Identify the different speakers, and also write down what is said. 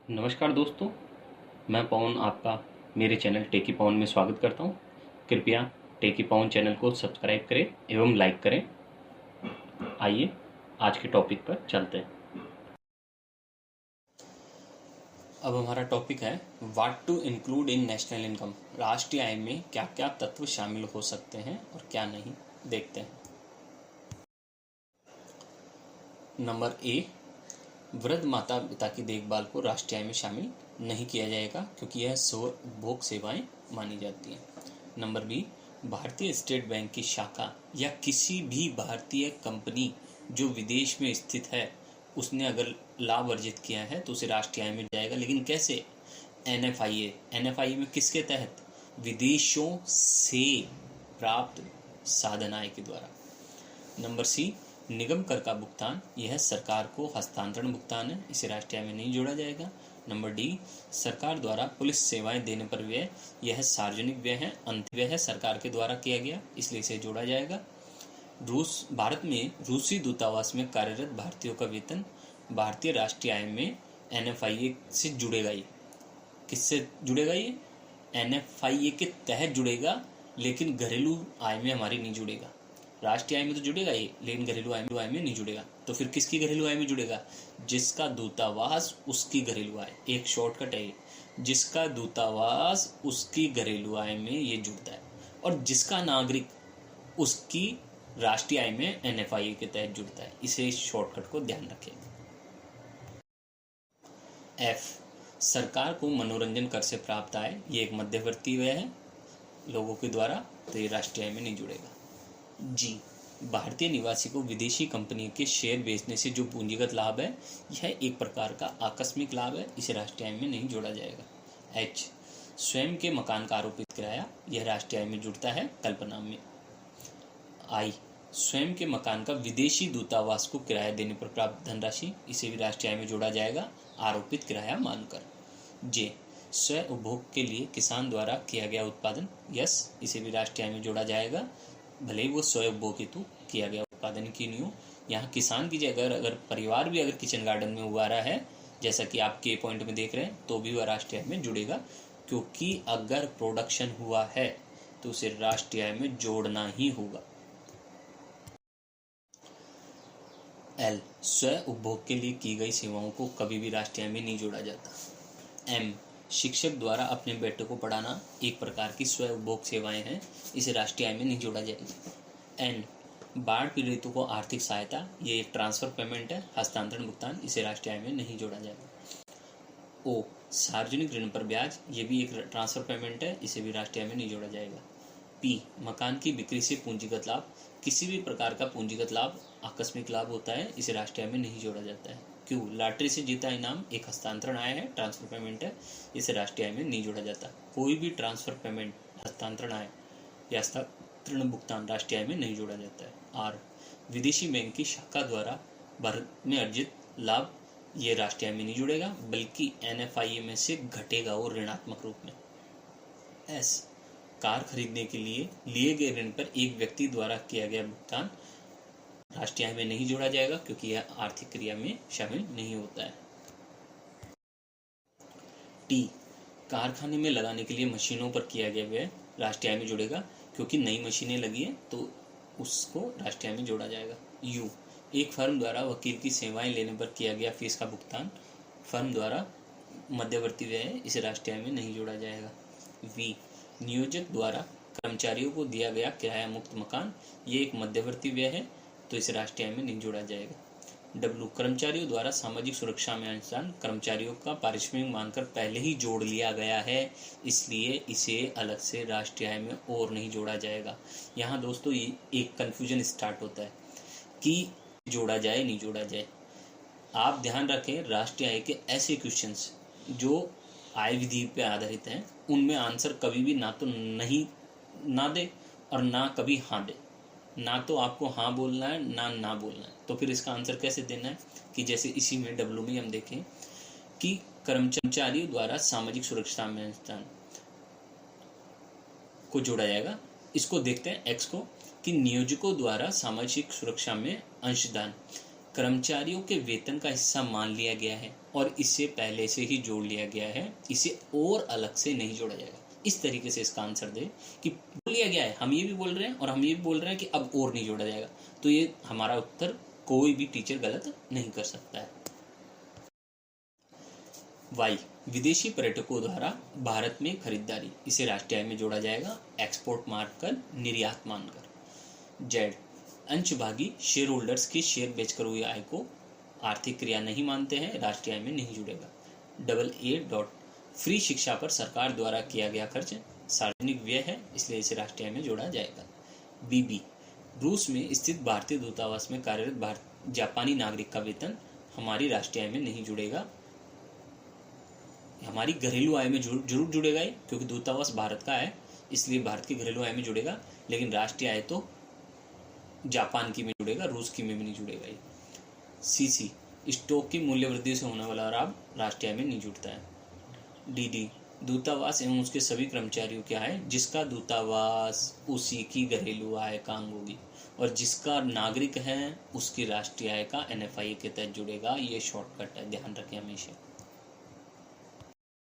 Speaker 1: नमस्कार दोस्तों, मैं पवन आपका मेरे चैनल टेकी पवन में स्वागत करता हूं। कृपया टेकी पवन चैनल को सब्सक्राइब करें एवं लाइक करें। आइए आज के टॉपिक पर चलते हैं। अब हमारा टॉपिक है what to include in national income. राष्ट्रीय आय में क्या क्या तत्व शामिल हो सकते हैं और क्या नहीं, देखते हैं। नंबर ए, वृद्ध माता पिता की देखभाल को राष्ट्रीय आय में शामिल नहीं किया जाएगा क्योंकि यह स्वभोग सेवाएं मानी जाती हैं। नंबर बी, भारतीय स्टेट बैंक की शाखा या किसी भी भारतीय कंपनी जो विदेश में स्थित है उसने अगर लाभ अर्जित किया है तो उसे राष्ट्रीय आय में जाएगा, लेकिन कैसे? एनएफआईए में किसके तहत? विदेशों से प्राप्त साधन आय के द्वारा। नंबर सी, निगम कर का भुगतान, यह सरकार को हस्तांतरण भुगतान है, इसे राष्ट्रीय आय में नहीं जोड़ा जाएगा। नंबर डी, सरकार द्वारा पुलिस सेवाएं देने पर व्यय, यह सार्वजनिक व्यय है, अंतिम व्यय है, सरकार के द्वारा किया गया, इसलिए इसे जोड़ा जाएगा। भारत में रूसी दूतावास में कार्यरत भारतीयों का वेतन भारतीय राष्ट्रीय आय में एनएफआईए से जुड़ेगा। ये किससे जुड़ेगा? ये एनएफआईए के तहत जुड़ेगा, लेकिन घरेलू आय में हमारी नहीं जुड़ेगा। राष्ट्रीय आय में तो जुड़ेगा ये, लेकिन घरेलू आय में नहीं जुड़ेगा। तो फिर किसकी घरेलू आय में जुड़ेगा? जिसका दूतावास उसकी घरेलू आय। एक शॉर्टकट है ये, जिसका दूतावास उसकी घरेलू आय में ये जुड़ता है, और जिसका नागरिक उसकी राष्ट्रीय आय में एनएफआईए के तहत जुड़ता है। इसे शॉर्टकट को ध्यान रखें। एफ, सरकार को मनोरंजन कर से प्राप्त आय, ये एक मध्यवर्ती व्यय है लोगों के द्वारा, तो ये राष्ट्रीय आय में नहीं जुड़ेगा। जी, भारतीय निवासी को विदेशी कंपनी के शेयर बेचने से जो पूंजीगत लाभ है, यह एक प्रकार का आकस्मिक लाभ है, इसे राष्ट्रीय आय में नहीं जोड़ा जाएगा। एच, स्वयं के मकान का आरोपित किराया, यह राष्ट्रीय आय में जुड़ता है कल्पना में। आई, स्वयं के मकान का विदेशी दूतावास को किराया देने पर प्राप्त धनराशि, इसे भी राष्ट्रीय आय में जोड़ा जाएगा आरोपित किराया मानकर। जे, स्व उपभोग के लिए किसान द्वारा किया गया उत्पादन, यस, इसे भी राष्ट्रीय आय में जोड़ा जाएगा, भले ही वो स्वयं उपभोग हेतु किया गया उत्पादन की नहीं हो। यहाँ किसान की जगह अगर परिवार भी अगर किचन गार्डन में उगा रहा है, जैसा कि आप के पॉइंट में देख रहे हैं, तो भी वह राष्ट्रीय आय में जुड़ेगा, क्योंकि अगर प्रोडक्शन हुआ है तो उसे राष्ट्रीय आय में जोड़ना ही होगा। एल, स्व उपभोग के लिए की गई सेवाओं को कभी भी राष्ट्रीय आय में नहीं जोड़ा जाता। एम, शिक्षक द्वारा अपने बेटे को पढ़ाना एक प्रकार की स्व उपभोग सेवाएं हैं, इसे राष्ट्रीय आय में नहीं जोड़ा जाएगा। एन, बाढ़ पीड़ितों को आर्थिक सहायता, ये एक ट्रांसफर पेमेंट है, हस्तांतरण भुगतान, इसे राष्ट्रीय आय में नहीं जोड़ा जाएगा। ओ, सार्वजनिक ऋण पर ब्याज, ये भी एक ट्रांसफर पेमेंट है, इसे भी राष्ट्रीय आय में नहीं जोड़ा जाएगा। पी, मकान की बिक्री से पूंजीगत लाभ, किसी भी प्रकार का पूंजीगत लाभ आकस्मिक लाभ होता है, इसे राष्ट्रीय आय में नहीं जोड़ा जाता है। क्यों? लॉटरी से जीता इनाम एक हस्तांतरण आय है, ट्रांसफर पेमेंट है, इसे राष्ट्रीय आय में नहीं जोड़ा जाता। कोई भी ट्रांसफर पेमेंट, हस्तांतरण आय या हस्तांतरण भुगतान राष्ट्रीय आय में नहीं जोड़ा जाता है। आर, विदेशी बैंक की शाखा द्वारा भारत में अर्जित लाभ, ये राष्ट्रीय आय में नहीं जुड़ेगा, बल्कि एनएफआईए में से घटेगा वो ऋणात्मक रूप में। एस, कार खरीदने के लिए लिए गए ऋण पर एक व्यक्ति द्वारा किया गया भुगतान राष्ट्रीय आय में नहीं जोड़ा जाएगा, क्योंकि यह आर्थिक क्रिया में शामिल नहीं होता है। टी, कारखाने में लगाने के लिए मशीनों पर किया गया व्यय राष्ट्रीय आय में जुड़ेगा, क्योंकि नई मशीनें लगी है तो उसको राष्ट्रीय आय में जोड़ा जाएगा। यू, एक फर्म द्वारा वकील की सेवाएं लेने पर किया गया फीस का भुगतान फर्म द्वारा मध्यवर्ती व्यय है, इसे राष्ट्रीय आय में नहीं जोड़ा जाएगा। वी, नियोजक द्वारा कर्मचारियों को दिया गया किराया मुक्त मकान, ये एक मध्यवर्ती व्यय है, तो इसे राष्ट्रीय आय में नहीं जोड़ा जाएगा। डब्ल्यू, कर्मचारियों द्वारा सामाजिक सुरक्षा में अंशदान कर्मचारियों का पारिश्रमिक मानकर पहले ही जोड़ लिया गया है, इसलिए इसे अलग से राष्ट्रीय आय में और नहीं जोड़ा जाएगा। यहाँ दोस्तों ये एक कन्फ्यूजन स्टार्ट होता है कि जोड़ा जाए नहीं जोड़ा जाए। आप ध्यान रखें, राष्ट्रीय आय के ऐसे क्वेश्चंस जो आय विधि पे आधारित हैं, उनमें आंसर कभी भी ना तो नहीं ना दे और ना कभी हाँ दे। ना तो आपको हाँ बोलना है ना बोलना है, तो फिर इसका आंसर कैसे देना है? कि जैसे इसी में डब्ल्यू में हम देखें कि कर्मचारियों द्वारा सामाजिक सुरक्षा में अंशदान को जोड़ा जाएगा। इसको देखते हैं एक्स को, कि नियोजकों द्वारा सामाजिक सुरक्षा में अंशदान, कर्मचारियों के वेतन का हिस्सा मान लिया गया है और इसे पहले से ही जोड़ लिया गया है, इसे और अलग से नहीं जोड़ा जाएगा। इस तरीके से इसका आंसर दे कि बोल लिया गया है, हम ये भी बोल रहे हैं और हम ये भी बोल रहे हैं कि अब और नहीं जोड़ा जाएगा, तो ये हमारा उत्तर कोई भी टीचर गलत नहीं कर सकता है। वाई, विदेशी पर्यटकों द्वारा भारत में खरीदारी, इसे राष्ट्रीय आय में जोड़ा जाएगा, एक्सपोर्ट मानकर, निर्यात मानकर। जेड, अंशभागी शेयर होल्डर्स के शेयर बेचकर हुई आय को आर्थिक क्रिया नहीं मानते हैं, राष्ट्रीय आय में नहीं जुड़ेगा। डबल ए डॉट, फ्री शिक्षा पर सरकार द्वारा किया गया खर्च सार्वजनिक व्यय है, इसलिए इसे राष्ट्रीय आय में जोड़ा जाएगा। बीबी, रूस में स्थित भारतीय दूतावास में कार्यरत जापानी नागरिक का वेतन हमारी राष्ट्रीय आय में नहीं जुड़ेगा, हमारी घरेलू आय में जरूर जुड़ेगा, क्योंकि दूतावास भारत का है इसलिए भारत की घरेलू आय में जुड़ेगा, लेकिन राष्ट्रीय आय तो जापान की में जुड़ेगा, रूस की में भी नहीं जुड़ेगा। ये सीसी, स्टॉक की मूल्य वृद्धि से होने वाला लाभ राष्ट्रीय आय में नहीं जुड़ता है। डीडी, दूतावास एवं उसके सभी कर्मचारियों की आय जिसका दूतावास उसी की घरेलू आय का अंग होगी, और जिसका नागरिक है उसकी राष्ट्रीय आय का NFIA के तहत जुड़ेगा। ये शॉर्टकट है, ध्यान रखें हमेशा।